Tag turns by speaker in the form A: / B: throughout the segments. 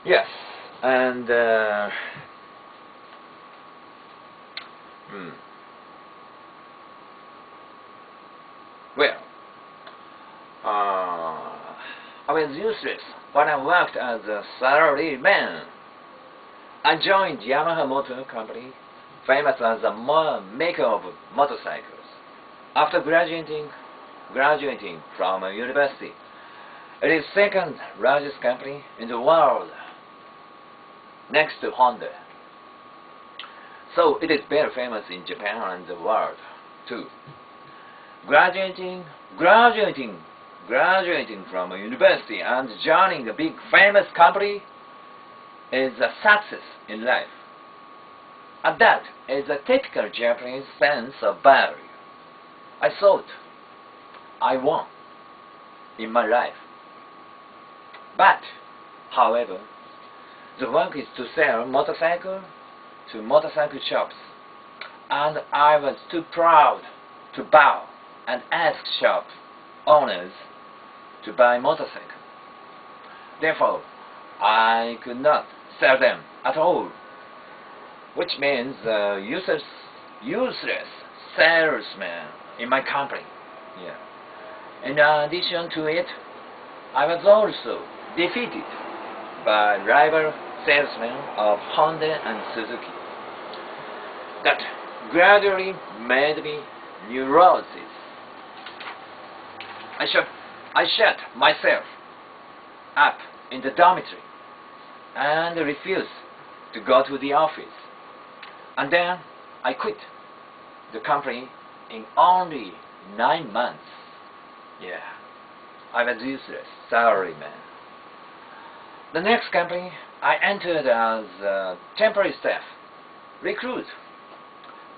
A: Yes, and well, I was useless when I worked as a salary man. I joined Yamaha Motor Company, famous as a maker of motorcycles. After graduating from a university, it is second largest company in the world, next to Honda. So it is very famous in Japan and the world too. Graduating from a university and joining a big famous company is a success in life. And that is a typical Japanese sense of value. I thought I won in my life. But, however, the work is to sell motorcycle to motorcycle shops, and I was too proud to bow and ask shop owners to buy motorcycle. Therefore, I could not sell them at all, which means useless salesman in my company. Yeah. In addition to it, I was also defeated by rival salesmen of Honda and Suzuki. That gradually made me neurosis. I shut myself up in the dormitory and refused to go to the office. And then I quit the company in only 9 months. Yeah, I was useless salaryman. The next company I entered as temporary staff. Recruit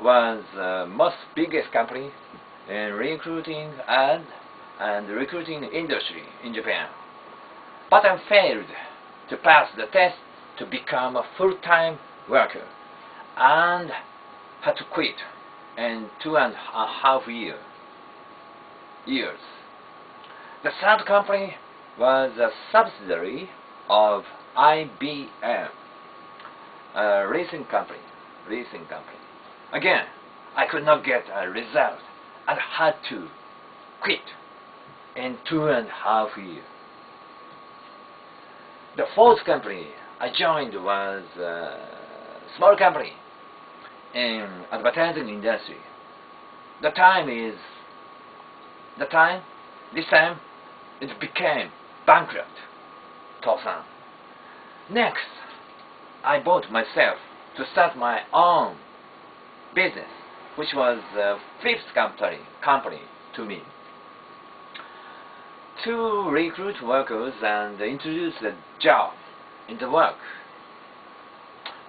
A: was the most biggest company in recruiting and recruiting industry in Japan. But I failed to pass the test to become a full-time worker and had to quit in 2.5 years. The third company was a subsidiary of IBM, a racing company. Again, I could not get a result and had to quit in 2.5 years. The fourth company I joined was a small company in advertising industry. This time it became bankrupt. Tosan. Next, I bought myself to start my own business, which was the fifth company to me. To recruit workers and introduce the job in the work.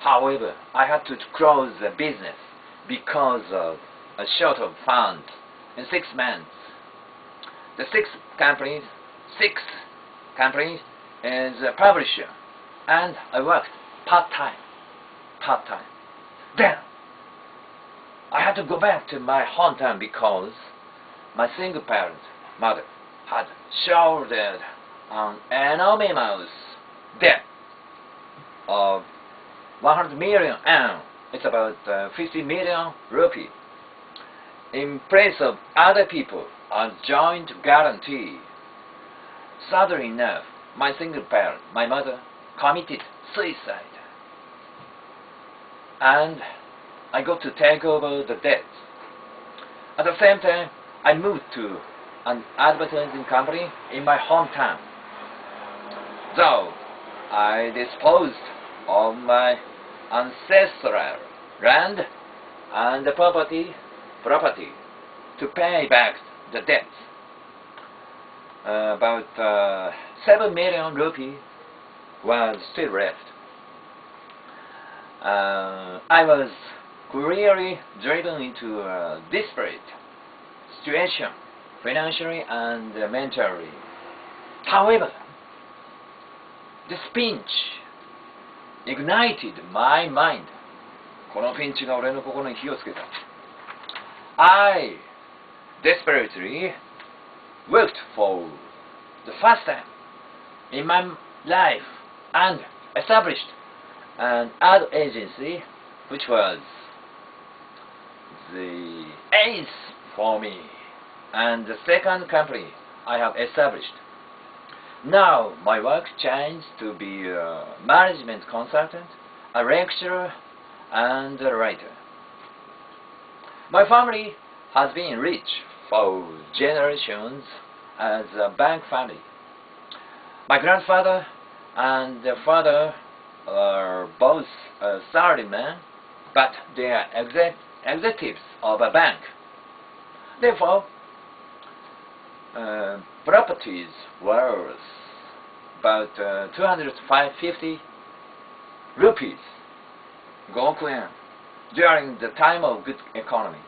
A: However, I had to close the business because of a short of funds in 6 months. The sixth company is a publisher, and I worked part-time. Then, I had to go back to my hometown because my single parent mother had shouldered an enormous debt of 100 million yen. It's about 50 million rupee. In place of other people, a joint guarantee. Sadly enough, my single parent, my mother, committed suicide. And I got to take over the debt. At the same time, I moved to an advertising company in my hometown. Though I disposed of my ancestral land and the property to pay back the debt. About 7 million rupee was still left. I was clearly driven into a desperate situation, financially and mentally. However, this pinch ignited my mind. このピンチが俺の心に火をつけた。I desperately worked for the first time in my life and established an ad agency which was the ace for me, and the second company I have established. Now my work changed to be a management consultant, a lecturer, and a writer. My family has been rich for generations as a bank family. My grandfather and father are both salarymen, but they are executives of a bank. Therefore, properties worth about 250 rupees, 5億円, during the time of good economy.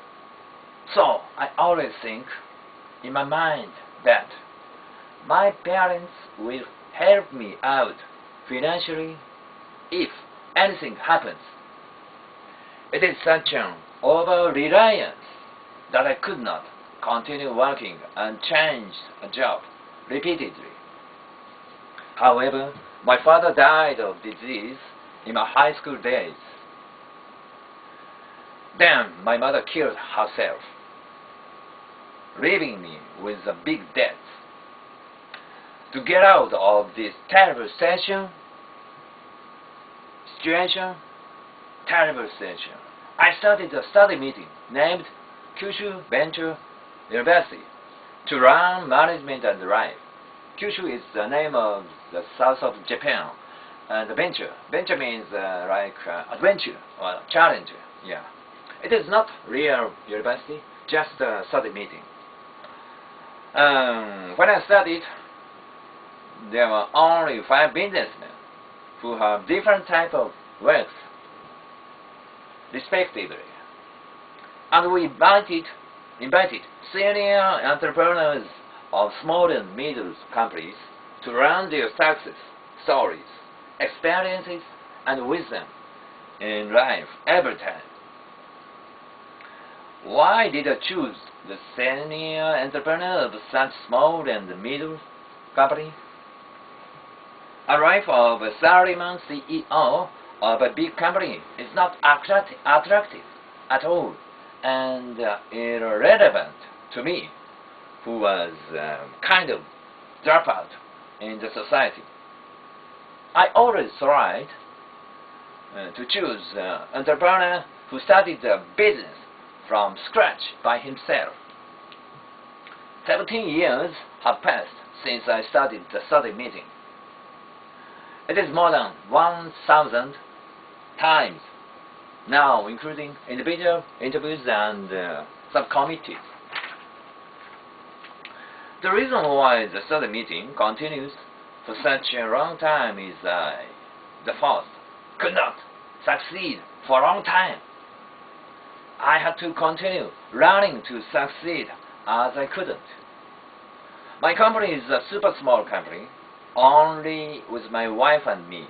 A: So I always think in my mind that my parents will help me out financially if anything happens. It is such an over-reliance that I could not continue working and change a job repeatedly. However, my father died of disease in my high school days. Then my mother killed herself, leaving me with a big debt. To get out of this terrible situation, I started a study meeting named Kyushu Venture University to run management and life. Kyushu is the name of the south of Japan, and venture means adventure or challenge. Yeah, it is not real university, just a study meeting. When I studied, there were only 5 businessmen who have different type of works, respectively, and we invited senior entrepreneurs of small and middle companies to learn their success stories, experiences, and wisdom in life every time. Why did I choose the senior entrepreneur of such small and middle company? A life of a salaryman CEO of a big company is not attractive at all, and irrelevant to me, who was kind of dropout in the society. I always tried to choose an entrepreneur who started a business from scratch by himself. 17 years have passed since I started the study meeting. It is more than 1,000 times now, including individual interviews and subcommittees. The reason why the study meeting continues for such a long time is the first could not succeed for a long time. I had to continue learning to succeed as I couldn't. My company is a super small company, only with my wife and me.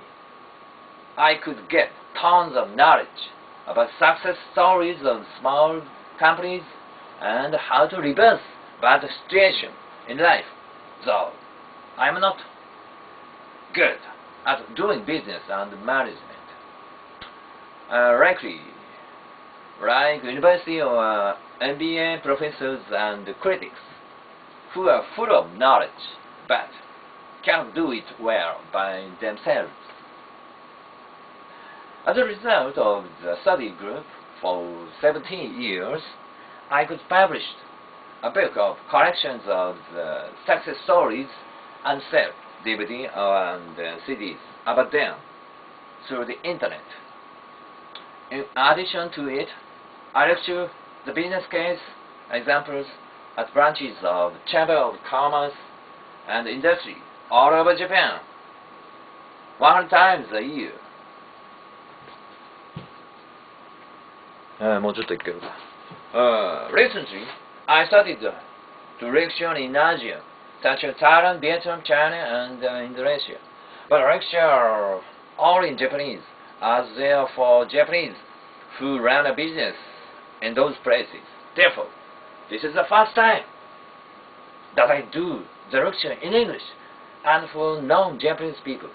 A: I could get tons of knowledge about success stories of small companies and how to reverse bad situation in life, though I am not good at doing business and management. Like university or MBA professors and critics who are full of knowledge but cannot do it well by themselves. As a result of the study group for 17 years, I could publish a book of collections of success stories and sell DVD and CDs about them through the internet. In addition to it, I lecture the business case examples at branches of Chamber of Commerce and Industry all over Japan, 100 times a year. もうちょっといけるか。Recently, I started to lecture in Asia, such as Thailand, Vietnam, China, and Indonesia. But I lecture all in Japanese, as they are for Japanese who run a business in those places. Therefore, this is the first time that I do the lecture in English and for non-Japanese people.